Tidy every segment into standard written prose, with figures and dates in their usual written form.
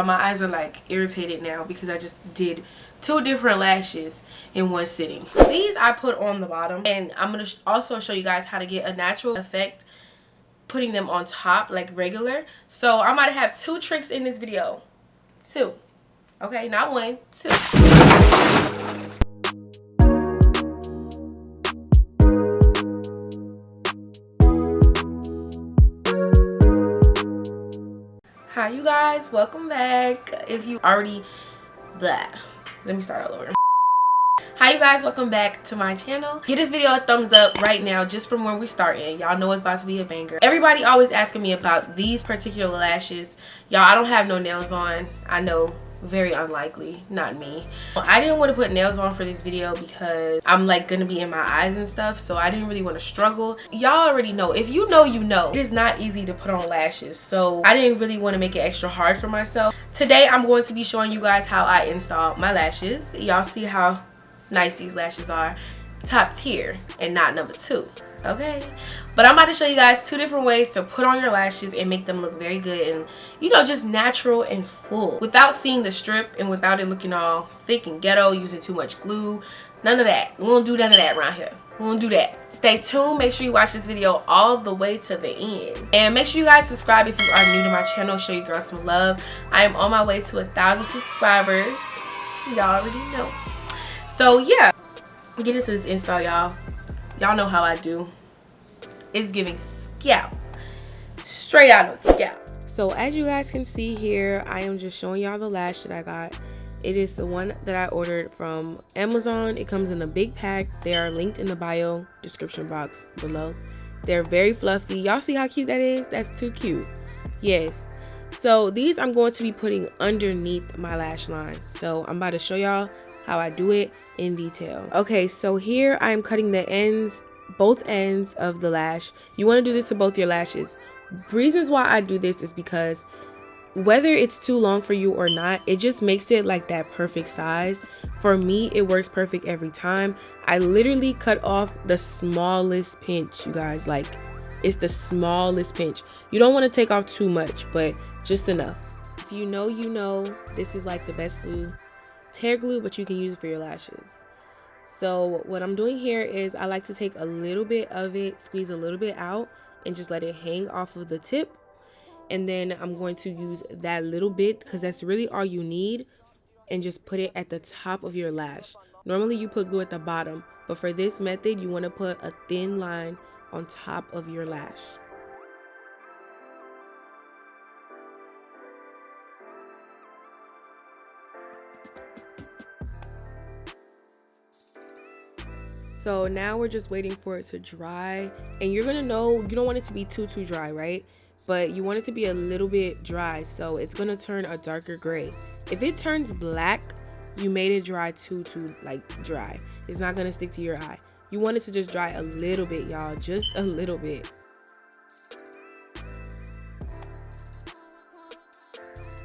My eyes are like irritated now because I just did 2 different lashes in one sitting. These I put on the bottom, and I'm gonna also show you guys how to get a natural effect putting them on top like regular. So I might have 2 tricks in this video. 2. Okay, not 1, 2. Hi you guys, welcome back. If you already let me start all over. Hi you guys, welcome back to my channel. Give this video a thumbs up right now just from where we starting. Y'all know it's about to be a banger. Everybody always asking me about these particular lashes. Y'all, I don't have no nails on. I know, very unlikely, not me. I didn't want to put nails on for this video because I'm like gonna be in my eyes and stuff, so I didn't really want to struggle. Y'all already know, if you know, you know. It is not easy to put on lashes, so I didn't really want to make it extra hard for myself. Today I'm going to be showing you guys how I install my lashes. Y'all see how nice these lashes are. Top tier and not number 2. Okay, but I'm about to show you guys 2 different ways to put on your lashes and make them look very good and, you know, just natural and full without seeing the strip and without it looking all thick and ghetto, using too much glue. None of that. We won't do none of that around here. We won't do that. Stay tuned. Make sure you watch this video all the way to the end, and make sure you guys subscribe if you are new to my channel. Show you girls some love. I am on my way to 1,000 subscribers. Y'all already know. So yeah, get into this install, y'all. Y'all know how I do. It's giving scalp. Straight out of scalp. So as you guys can see here, I am just showing y'all the lash that I got. It is the one that I ordered from Amazon. It comes in a big pack. They are linked in the bio description box below. They're very fluffy. Y'all see how cute that is? That's too cute. Yes. So these I'm going to be putting underneath my lash line. So I'm about to show y'all how I do it in detail. Okay, so here I am cutting the ends, both ends of the lash. You want to do this to both your lashes. Reasons why I do this is because whether it's too long for you or not, it just makes it like that perfect size. For me, it works perfect every time. I literally cut off the smallest pinch, you guys. Like, it's the smallest pinch. You don't want to take off too much, but just enough. If you know, you know, this is like the best glue. Hair glue, but you can use it for your lashes. So what I'm doing here is I like to take a little bit of it, squeeze a little bit out, and just let it hang off of the tip. And then I'm going to use that little bit, because that's really all you need, and just put it at the top of your lash. Normally you put glue at the bottom, but for this method you want to put a thin line on top of your lash. So now we're just waiting for it to dry, and you're gonna know you don't want it to be too dry, right? But you want it to be a little bit dry, so it's gonna turn a darker gray. If it turns black, you made it dry too like dry. It's not gonna stick to your eye. You want it to just dry a little bit, y'all, just a little bit.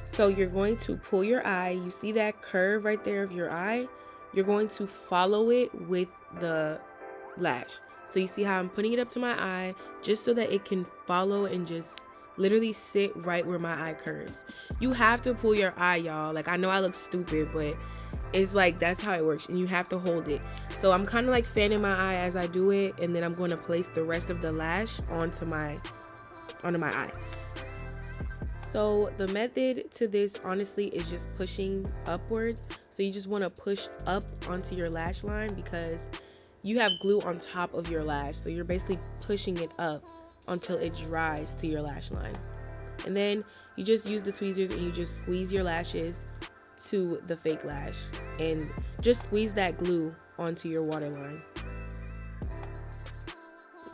So you're going to pull your eye. You see that curve right there of your eye? You're going to follow it with the lash. So you see how I'm putting it up to my eye just so that it can follow and just literally sit right where my eye curves. You have to pull your eye, y'all. Like, I know I look stupid, but it's like that's how it works, and you have to hold it. So I'm kind of like fanning my eye as I do it, and then I'm going to place the rest of the lash onto my eye. So the method to this honestly is just pushing upwards. So you just want to push up onto your lash line because you have glue on top of your lash. So you're basically pushing it up until it dries to your lash line. And then you just use the tweezers and you just squeeze your lashes to the fake lash. And just squeeze that glue onto your waterline.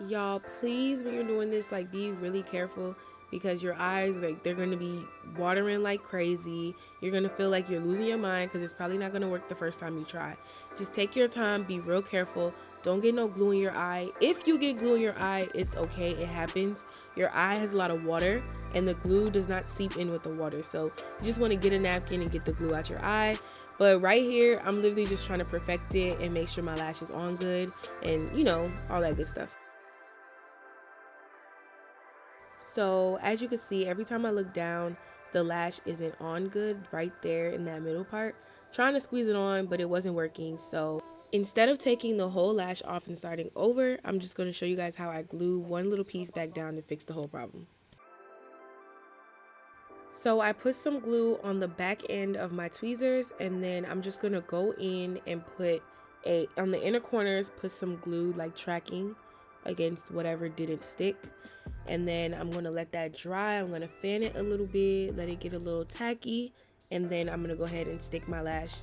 Y'all, please, when you're doing this, like, be really careful, because your eyes, like, they're going to be watering like crazy. You're going to feel like you're losing your mind because it's probably not going to work the first time you try. Just take your time, be real careful. Don't get no glue in your eye. If you get glue in your eye, it's okay, it happens. Your eye has a lot of water and the glue does not seep in with the water. So you just want to get a napkin and get the glue out your eye. But right here, I'm literally just trying to perfect it and make sure my lash is on good and, you know, all that good stuff. So as you can see, every time I look down, the lash isn't on good right there in that middle part. Trying to squeeze it on, but it wasn't working. So instead of taking the whole lash off and starting over, I'm just going to show you guys how I glue one little piece back down to fix the whole problem. So I put some glue on the back end of my tweezers, and then I'm just going to go in and put on the inner corners, put some glue like tracking against whatever didn't stick. And then I'm going to let that dry. I'm going to fan it a little bit, let it get a little tacky, and then I'm going to go ahead and stick my lash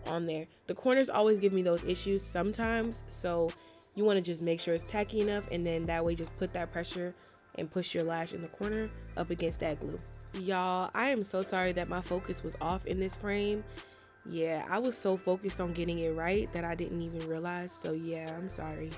on there. The corners always give me those issues sometimes, so you want to just make sure it's tacky enough, and then that way just put that pressure and push your lash in the corner up against that glue. Y'all, I am so sorry that my focus was off in this frame. Yeah, I was so focused on getting it right that I didn't even realize. So yeah, I'm sorry.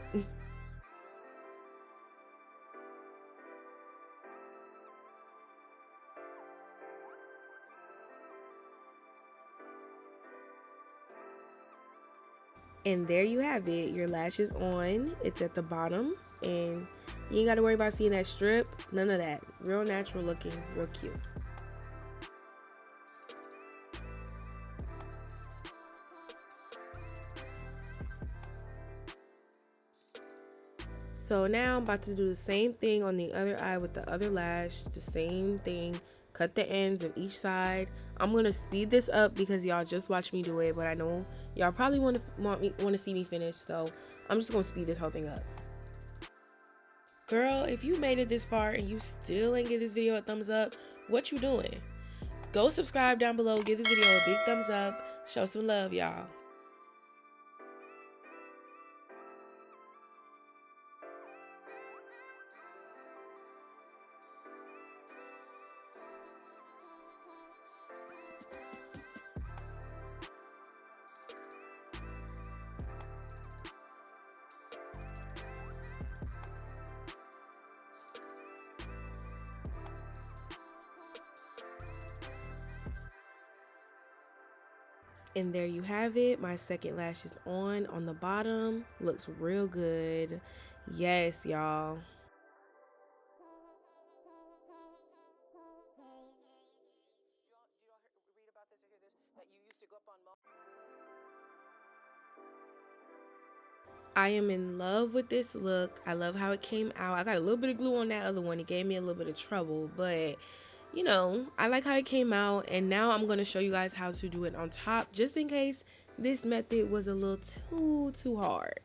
And there you have it. Your lash is on. It's at the bottom. And you ain't got to worry about seeing that strip. None of that. Real natural looking. Real cute. So now I'm about to do the same thing on the other eye with the other lash. The same thing. Cut the ends of each side. I'm gonna speed this up because y'all just watched me do it, but I know y'all probably want to see me finish, so I'm just gonna speed this whole thing up. Girl, if you made it this far and you still ain't give this video a thumbs up, what you doing? Go subscribe down below, give this video a big thumbs up, show some love, y'all. And there you have it. My second lash is on the bottom. Looks real good. Yes, y'all. I am in love with this look. I love how it came out. I got a little bit of glue on that other one. It gave me a little bit of trouble, but you know, I like how it came out. And now I'm going to show you guys how to do it on top, just in case this method was a little too hard.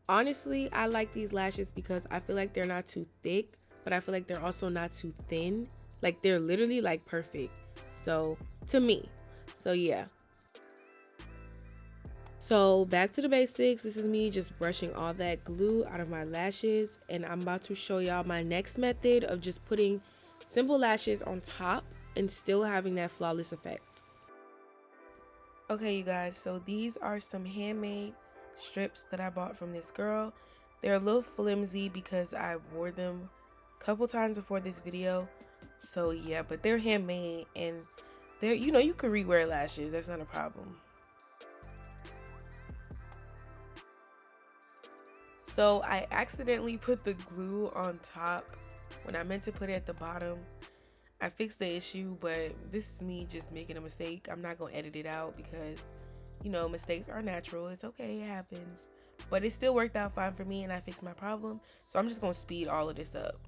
Honestly, I like these lashes because I feel like they're not too thick, but I feel like they're also not too thin. Like they're literally like perfect. So to me, so yeah. So back to the basics. This is me just brushing all that glue out of my lashes, and I'm about to show y'all my next method of just putting simple lashes on top and still having that flawless effect. Okay, you guys, so these are some handmade strips that I bought from this girl. They're a little flimsy because I wore them a couple times before this video. So yeah, but they're handmade and they're, you know, you could rewear lashes. That's not a problem. So I accidentally put the glue on top when I meant to put it at the bottom. I fixed the issue, but this is me just making a mistake. I'm not going to edit it out because, you know, mistakes are natural. It's okay, it happens. But it still worked out fine for me and I fixed my problem. So I'm just going to speed all of this up.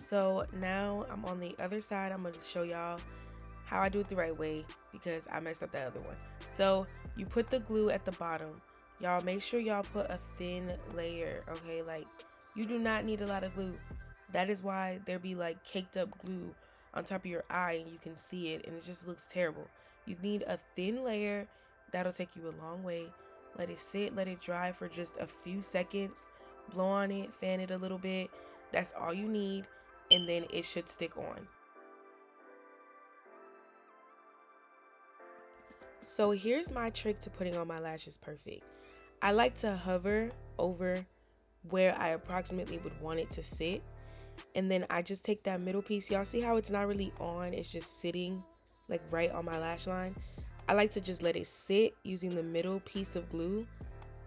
So now I'm on the other side. I'm going to show y'all how I do it the right way because I messed up the other one. So you put the glue at the bottom. Y'all make sure y'all put a thin layer, okay? Like, you do not need a lot of glue. That is why there be like caked up glue on top of your eye and you can see it and it just looks terrible. You need a thin layer. That'll take you a long way. Let it sit, let it dry for just a few seconds. Blow on it, fan it a little bit. That's all you need, and then it should stick on. So here's my trick to putting on my lashes perfect. I like to hover over where I approximately would want it to sit, and then I just take that middle piece. Y'all see how it's not really on, it's just sitting like right on my lash line. I like to just let it sit using the middle piece of glue.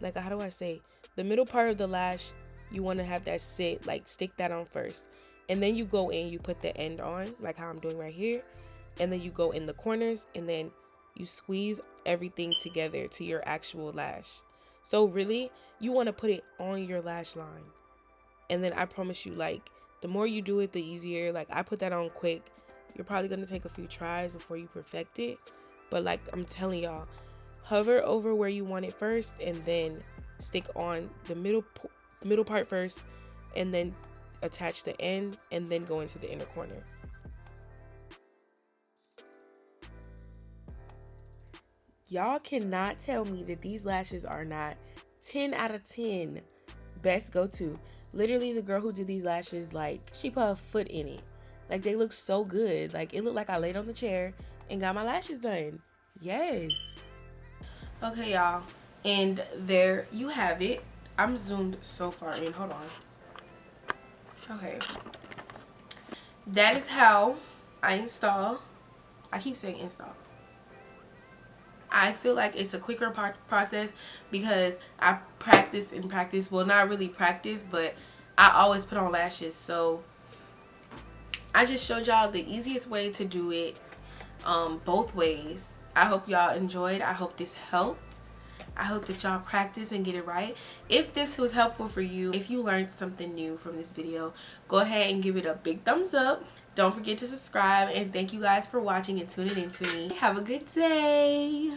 Like, how do I say, the middle part of the lash, you want to have that sit, like stick that on first, and then you go in, you put the end on like how I'm doing right here, and then you go in the corners, and then you squeeze everything together to your actual lash. So really, you want to put it on your lash line. And then I promise you, like, the more you do it, the easier. Like, I put that on quick. You're probably going to take a few tries before you perfect it. But like I'm telling y'all, hover over where you want it first, and then stick on the middle part first, and then attach the end, and then go into the inner corner. Y'all cannot tell me that these lashes are not 10 out of 10 best go-to. Literally, the girl who did these lashes, like, she put a foot in it. Like, they look so good. Like, it looked like I laid on the chair and got my lashes done. Yes. Okay, y'all, and there you have it. I'm zoomed so far in. Hold on. Okay. That is how I install. I keep saying install. I feel like it's a quicker process because I practice and practice. Well, not really practice, but I always put on lashes. So I just showed y'all the easiest way to do it, both ways. I hope y'all enjoyed. I hope this helped. I hope that y'all practice and get it right. If this was helpful for you, if you learned something new from this video, go ahead and give it a big thumbs up. Don't forget to subscribe, and thank you guys for watching and tuning in to me. Have a good day.